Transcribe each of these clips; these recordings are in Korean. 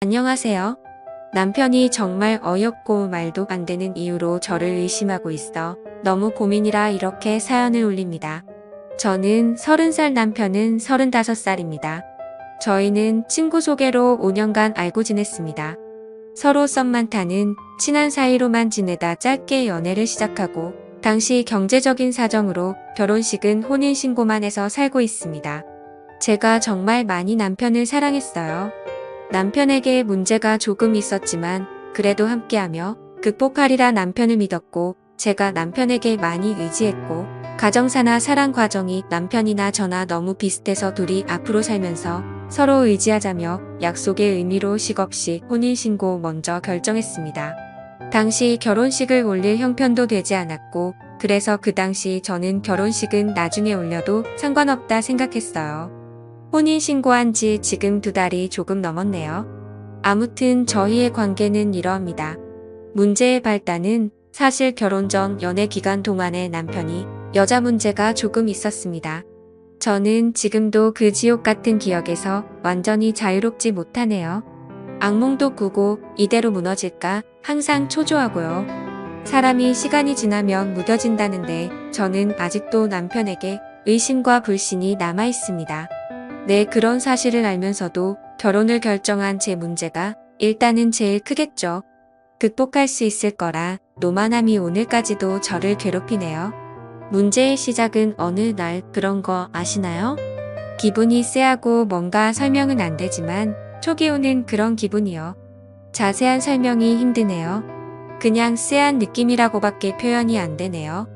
안녕하세요. 남편이 정말 어이없고 말도 안 되는 이유로 저를 의심하고 있어 너무 고민이라 이렇게 사연을 올립니다. 저는 30살, 남편은 35살입니다. 저희는 친구 소개로 5년간 알고 지냈습니다. 서로 썸만 타는 친한 사이로만 지내다 짧게 연애를 시작하고 당시 경제적인 사정으로 결혼식은 혼인신고만 해서 살고 있습니다. 제가 정말 많이 남편을 사랑했어요. 남편에게 문제가 조금 있었지만 그래도 함께하며 극복하리라 남편을 믿었고, 제가 남편에게 많이 의지했고, 가정사나 사랑 과정이 남편이나 저나 너무 비슷해서 둘이 앞으로 살면서 서로 의지하자며 약속의 의미로 식없이 혼인신고 먼저 결정했습니다. 당시 결혼식을 올릴 형편도 되지 않았고, 그래서 그 당시 저는 결혼식은 나중에 올려도 상관없다 생각했어요. 혼인신고한 지 지금 2달이 조금 넘었네요. 아무튼 저희의 관계는 이러합니다. 문제의 발단은 사실 결혼 전 연애 기간 동안에 남편이 여자 문제가 조금 있었습니다. 저는 지금도 그 지옥 같은 기억에서 완전히 자유롭지 못하네요. 악몽도 꾸고 이대로 무너질까 항상 초조하고요. 사람이 시간이 지나면 무뎌진다는데 저는 아직도 남편에게 의심과 불신이 남아 있습니다. 네, 그런 사실을 알면서도 결혼을 결정한 제 문제가 일단은 제일 크겠죠. 극복할 수 있을 거라 노만함이 오늘까지도 저를 괴롭히네요. 문제의 시작은 어느 날 그런 거 아시나요? 기분이 쎄하고 뭔가 설명은 안 되지만 초기 오는 그런 기분이요. 자세한 설명이 힘드네요. 그냥 쎄한 느낌이라고밖에 표현이 안 되네요.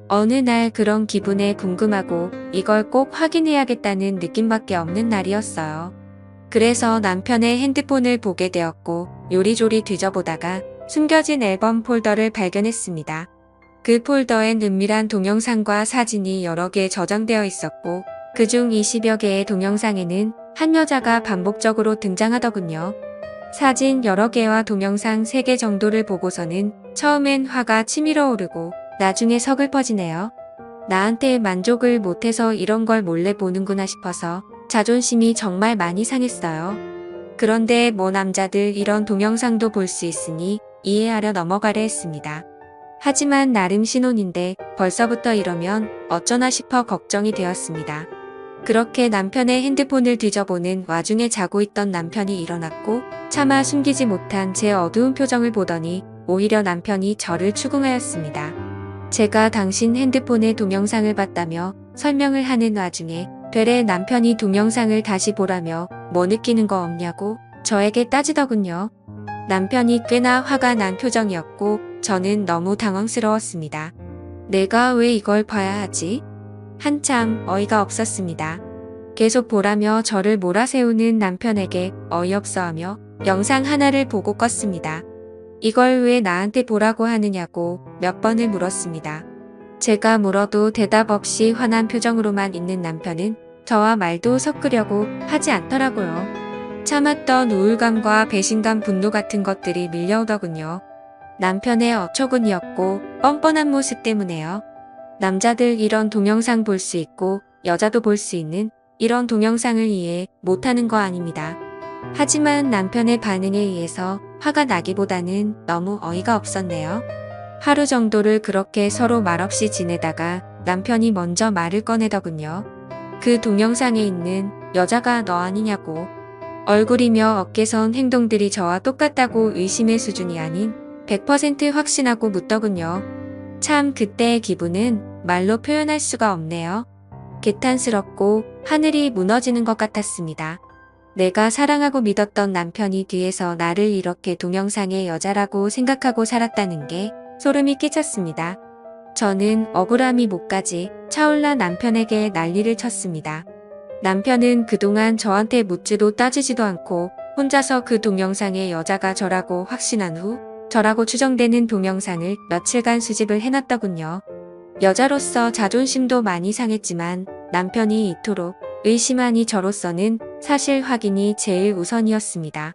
어느 날 그런 기분에 궁금하고 이걸 꼭 확인해야겠다는 느낌밖에 없는 날이었어요. 그래서 남편의 핸드폰을 보게 되었고 요리조리 뒤져보다가 숨겨진 앨범 폴더를 발견했습니다. 그 폴더엔 은밀한 동영상과 사진이 여러 개 저장되어 있었고 그중 20여 개의 동영상에는 한 여자가 반복적으로 등장하더군요. 사진 여러 개와 동영상 3개 정도를 보고서는 처음엔 화가 치밀어 오르고 나중에 서글퍼지네요. 나한테 만족을 못해서 이런 걸 몰래 보는구나 싶어서 자존심이 정말 많이 상했어요. 그런데 뭐 남자들 이런 동영상도 볼 수 있으니 이해하려 넘어가려 했습니다. 하지만 나름 신혼인데 벌써부터 이러면 어쩌나 싶어 걱정이 되었습니다. 그렇게 남편의 핸드폰을 뒤져보는 와중에 자고 있던 남편이 일어났고 차마 숨기지 못한 제 어두운 표정을 보더니 오히려 남편이 저를 추궁하였습니다. 제가 당신 핸드폰의 동영상을 봤다며 설명을 하는 와중에 되레 남편이 동영상을 다시 보라며 뭐 느끼는 거 없냐고 저에게 따지더군요. 남편이 꽤나 화가 난 표정이었고 저는 너무 당황스러웠습니다. 내가 왜 이걸 봐야 하지? 한참 어이가 없었습니다. 계속 보라며 저를 몰아세우는 남편에게 어이없어하며 영상 하나를 보고 껐습니다. 이걸 왜 나한테 보라고 하느냐고 몇 번을 물었습니다. 제가 물어도 대답 없이 화난 표정으로만 있는 남편은 저와 말도 섞으려고 하지 않더라고요. 참았던 우울감과 배신감, 분노 같은 것들이 밀려오더군요. 남편의 어처구니였고 뻔뻔한 모습 때문에요. 남자들 이런 동영상 볼 수 있고 여자도 볼 수 있는 이런 동영상을 이해 못하는 거 아닙니다. 하지만 남편의 반응에 의해서 화가 나기보다는 너무 어이가 없었네요. 하루 정도를 그렇게 서로 말없이 지내다가 남편이 먼저 말을 꺼내더군요. 그 동영상에 있는 여자가 너 아니냐고. 얼굴이며 어깨선 행동들이 저와 똑같다고 의심의 수준이 아닌 100% 확신하고 묻더군요. 참 그때의 기분은 말로 표현할 수가 없네요. 개탄스럽고 하늘이 무너지는 것 같았습니다. 내가 사랑하고 믿었던 남편이 뒤에서 나를 이렇게 동영상의 여자라고 생각하고 살았다는 게 소름이 끼쳤습니다. 저는 억울함이 목까지 차올라 남편에게 난리를 쳤습니다. 남편은 그동안 저한테 묻지도 따지지도 않고 혼자서 그 동영상의 여자가 저라고 확신한 후 저라고 추정되는 동영상을 며칠간 수집을 해놨더군요. 여자로서 자존심도 많이 상했지만 남편이 이토록 의심하니 저로서는 사실 확인이 제일 우선이었습니다.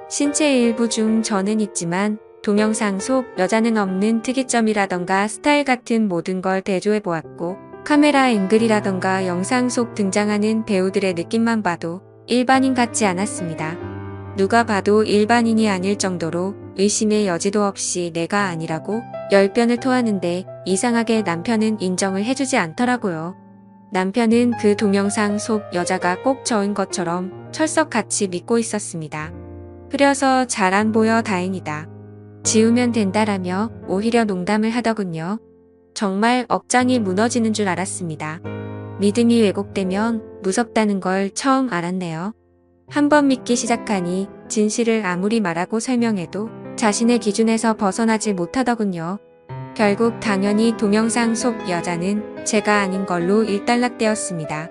신체 일부 중 저는 있지만 동영상 속 여자는 없는 특이점이라던가 스타일 같은 모든 걸 대조해보았고 카메라 앵글이라던가 영상 속 등장하는 배우들의 느낌만 봐도 일반인 같지 않았습니다. 누가 봐도 일반인이 아닐 정도로 의심의 여지도 없이 내가 아니라고 열변을 토하는데 이상하게 남편은 인정을 해주지 않더라고요. 남편은 그 동영상 속 여자가 꼭 저인 것처럼 철석같이 믿고 있었습니다. 흐려서 잘 안 보여 다행이다. 지우면 된다라며 오히려 농담을 하더군요. 정말 억장이 무너지는 줄 알았습니다. 믿음이 왜곡되면 무섭다는 걸 처음 알았네요. 한번 믿기 시작하니 진실을 아무리 말하고 설명해도 자신의 기준에서 벗어나지 못하더군요. 결국 당연히 동영상 속 여자는 제가 아닌 걸로 일단락되었습니다.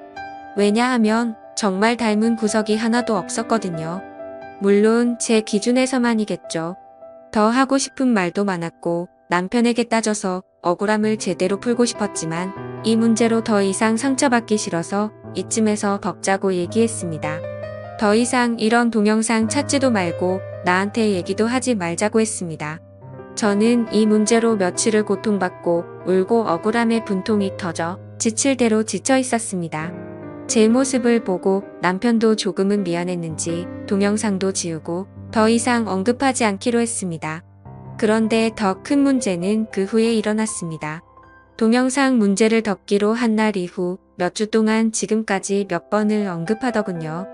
왜냐하면 정말 닮은 구석이 하나도 없었거든요. 물론 제 기준에서만이겠죠. 더 하고 싶은 말도 많았고 남편에게 따져서 억울함을 제대로 풀고 싶었지만 이 문제로 더 이상 상처받기 싫어서 이쯤에서 덮자고 얘기했습니다. 더 이상 이런 동영상 찾지도 말고 나한테 얘기도 하지 말자고 했습니다. 저는 이 문제로 며칠을 고통받고 울고 억울함에 분통이 터져 지칠 대로 지쳐 있었습니다. 제 모습을 보고 남편도 조금은 미안했는지 동영상도 지우고 더 이상 언급하지 않기로 했습니다. 그런데 더 큰 문제는 그 후에 일어났습니다. 동영상 문제를 덮기로 한 날 이후 몇 주 동안 지금까지 몇 번을 언급하더군요.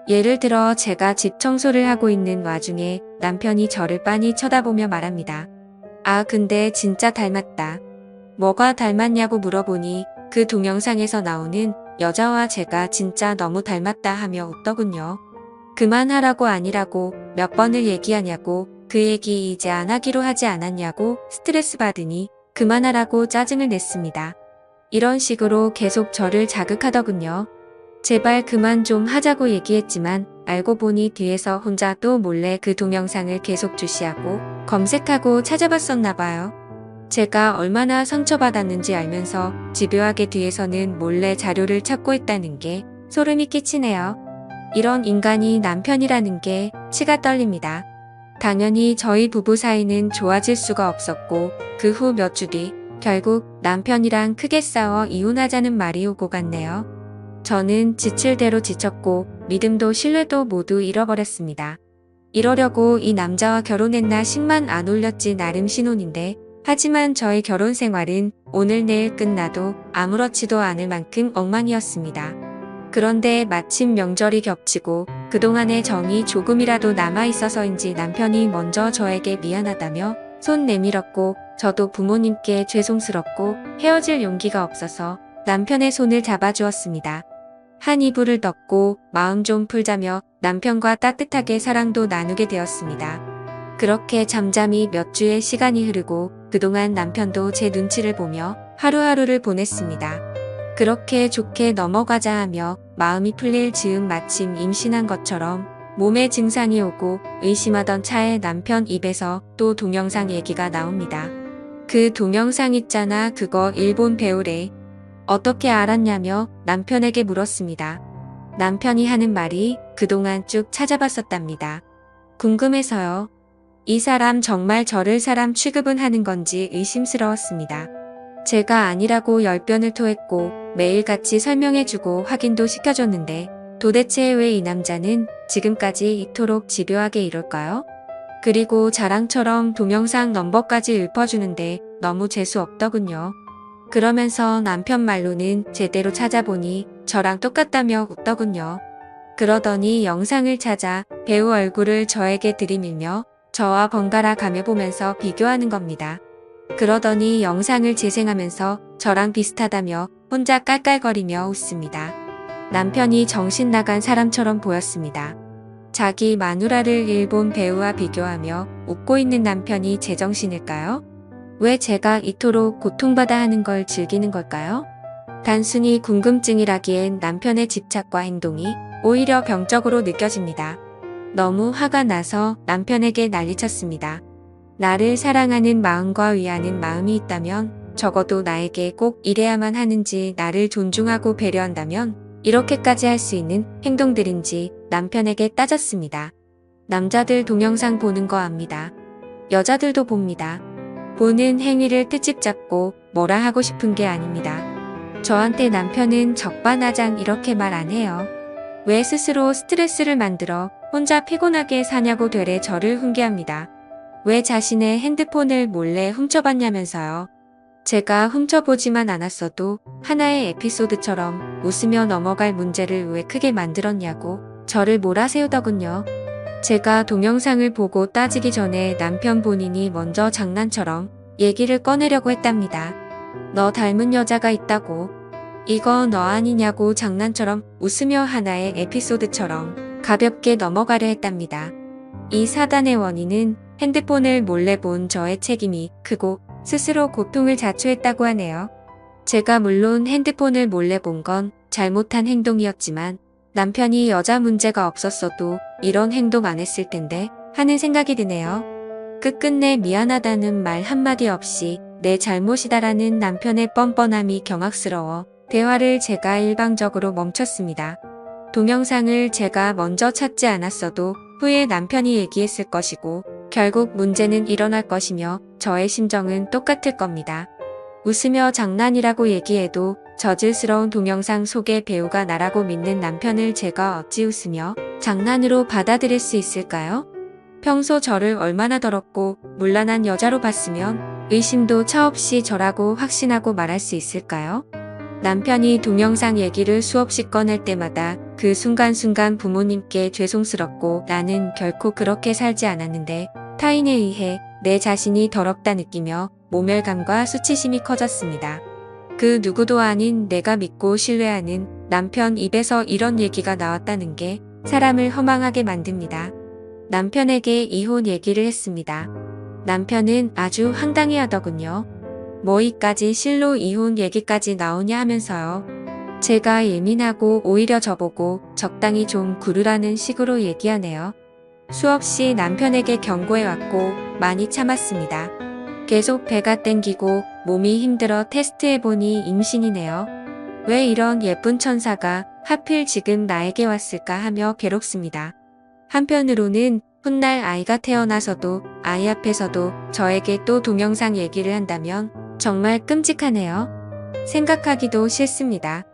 예를 들어 제가 집 청소를 하고 있는 와중에 남편이 저를 빤히 쳐다보며 말합니다. 아, 근데 진짜 닮았다. 뭐가 닮았냐고 물어보니 그 동영상에서 나오는 여자와 제가 진짜 너무 닮았다 하며 웃더군요. 그만하라고 아니라고 몇 번을 얘기하냐고, 그 얘기 이제 안 하기로 하지 않았냐고 스트레스 받으니 그만하라고 짜증을 냈습니다. 이런 식으로 계속 저를 자극하더군요. 제발 그만 좀 하자고 얘기했지만 알고 보니 뒤에서 혼자 또 몰래 그 동영상을 계속 주시하고 검색하고 찾아봤었나 봐요. 제가 얼마나 상처받았는지 알면서 집요하게 뒤에서는 몰래 자료를 찾고 있다는 게 소름이 끼치네요. 이런 인간이 남편이라는 게 치가 떨립니다. 당연히 저희 부부 사이는 좋아질 수가 없었고 그 후 몇 주 뒤 결국 남편이랑 크게 싸워 이혼하자는 말이 오고 갔네요. 저는 지칠 대로 지쳤고 믿음도 신뢰도 모두 잃어버렸습니다. 이러려고 이 남자와 결혼했나 식만 안 올렸지 나름 신혼인데, 하지만 저의 결혼 생활은 오늘 내일 끝나도 아무렇지도 않을 만큼 엉망이었습니다. 그런데 마침 명절이 겹치고 그동안의 정이 조금이라도 남아있어서인지 남편이 먼저 저에게 미안하다며 손 내밀었고, 저도 부모님께 죄송스럽고 헤어질 용기가 없어서 남편의 손을 잡아주었습니다. 한 이불을 덮고 마음 좀 풀자며 남편과 따뜻하게 사랑도 나누게 되었습니다. 그렇게 잠잠히 몇 주의 시간이 흐르고 그동안 남편도 제 눈치를 보며 하루하루를 보냈습니다. 그렇게 좋게 넘어가자 하며 마음이 풀릴 즈음 마침 임신한 것처럼 몸에 증상이 오고 의심하던 차에 남편 입에서 또 동영상 얘기가 나옵니다. 그 동영상 있잖아, 그거 일본 배우래. 어떻게 알았냐며 남편에게 물었습니다. 남편이 하는 말이 그동안 쭉 찾아봤었답니다. 궁금해서요. 이 사람 정말 저를 사람 취급은 하는 건지 의심스러웠습니다. 제가 아니라고 열변을 토했고 매일같이 설명해주고 확인도 시켜줬는데 도대체 왜 이 남자는 지금까지 이토록 집요하게 이럴까요? 그리고 자랑처럼 동영상 넘버까지 읊어주는데 너무 재수 없더군요. 그러면서 남편 말로는 제대로 찾아보니 저랑 똑같다며 웃더군요. 그러더니 영상을 찾아 배우 얼굴을 저에게 들이밀며 저와 번갈아 가며 보면서 비교하는 겁니다. 그러더니 영상을 재생하면서 저랑 비슷하다며 혼자 깔깔거리며 웃습니다. 남편이 정신 나간 사람처럼 보였습니다. 자기 마누라를 일본 배우와 비교하며 웃고 있는 남편이 제정신일까요? 왜 제가 이토록 고통받아 하는 걸 즐기는 걸까요? 단순히 궁금증이라기엔 남편의 집착과 행동이 오히려 병적으로 느껴집니다. 너무 화가 나서 남편에게 난리쳤습니다. 나를 사랑하는 마음과 위하는 마음이 있다면 적어도 나에게 꼭 이래야만 하는지, 나를 존중하고 배려한다면 이렇게까지 할 수 있는 행동들인지 남편에게 따졌습니다. 남자들 동영상 보는 거 압니다. 여자들도 봅니다. 보는 행위를 트집 잡고 뭐라 하고 싶은 게 아닙니다. 저한테 남편은 적반하장 이렇게 말 안 해요. 왜 스스로 스트레스를 만들어 혼자 피곤하게 사냐고 되레 저를 훈계합니다. 왜 자신의 핸드폰을 몰래 훔쳐봤냐면서요. 제가 훔쳐보지만 않았어도 하나의 에피소드처럼 웃으며 넘어갈 문제를 왜 크게 만들었냐고 저를 몰아세우더군요. 제가 동영상을 보고 따지기 전에 남편 본인이 먼저 장난처럼 얘기를 꺼내려고 했답니다. 너 닮은 여자가 있다고. 이거 너 아니냐고 장난처럼 웃으며 하나의 에피소드처럼 가볍게 넘어가려 했답니다. 이 사단의 원인은 핸드폰을 몰래 본 저의 책임이 크고 스스로 고통을 자초했다고 하네요. 제가 물론 핸드폰을 몰래 본 건 잘못한 행동이었지만 남편이 여자 문제가 없었어도 이런 행동 안 했을 텐데 하는 생각이 드네요. 끝끝내 미안하다는 말 한마디 없이 내 잘못이다라는 남편의 뻔뻔함이 경악스러워 대화를 제가 일방적으로 멈췄습니다. 동영상을 제가 먼저 찾지 않았어도 후에 남편이 얘기했을 것이고 결국 문제는 일어날 것이며 저의 심정은 똑같을 겁니다. 웃으며 장난이라고 얘기해도 저질스러운 동영상 속의 배우가 나라고 믿는 남편을 제가 어찌 웃으며 장난으로 받아들일 수 있을까요? 평소 저를 얼마나 더럽고 문란한 여자로 봤으면 의심도 차없이 저라고 확신하고 말할 수 있을까요? 남편이 동영상 얘기를 수없이 꺼낼 때마다 그 순간순간 부모님께 죄송스럽고 나는 결코 그렇게 살지 않았는데 타인에 의해 내 자신이 더럽다 느끼며 모멸감과 수치심이 커졌습니다. 그 누구도 아닌 내가 믿고 신뢰하는 남편 입에서 이런 얘기가 나왔다는 게 사람을 허망하게 만듭니다. 남편에게 이혼 얘기를 했습니다. 남편은 아주 황당해 하더군요. 뭐이까지 실로 이혼 얘기까지 나오냐 하면서요. 제가 예민하고 오히려 저보고 적당히 좀 구르라는 식으로 얘기하네요. 수없이 남편에게 경고해왔고 많이 참았습니다. 계속 배가 땡기고 몸이 힘들어 테스트해보니 임신이네요. 왜 이런 예쁜 천사가 하필 지금 나에게 왔을까 하며 괴롭습니다. 한편으로는 훗날 아이가 태어나서도 아이 앞에서도 저에게 또 동영상 얘기를 한다면 정말 끔찍하네요. 생각하기도 싫습니다.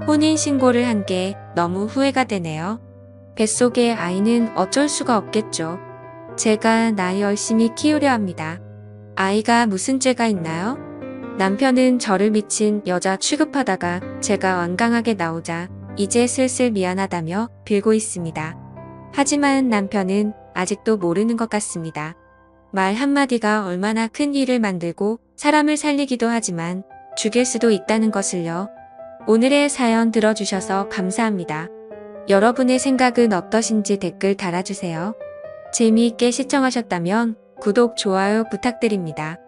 혼인신고를 한 게 너무 후회가 되네요. 뱃속의 아이는 어쩔 수가 없겠죠. 제가 나 열심히 키우려 합니다. 아이가 무슨 죄가 있나요? 남편은 저를 미친 여자 취급하다가 제가 완강하게 나오자 이제 슬슬 미안하다며 빌고 있습니다. 하지만 남편은 아직도 모르는 것 같습니다. 말 한마디가 얼마나 큰 일을 만들고 사람을 살리기도 하지만 죽일 수도 있다는 것을요. 오늘의 사연 들어주셔서 감사합니다. 여러분의 생각은 어떠신지 댓글 달아주세요. 재미있게 시청하셨다면 구독, 좋아요 부탁드립니다.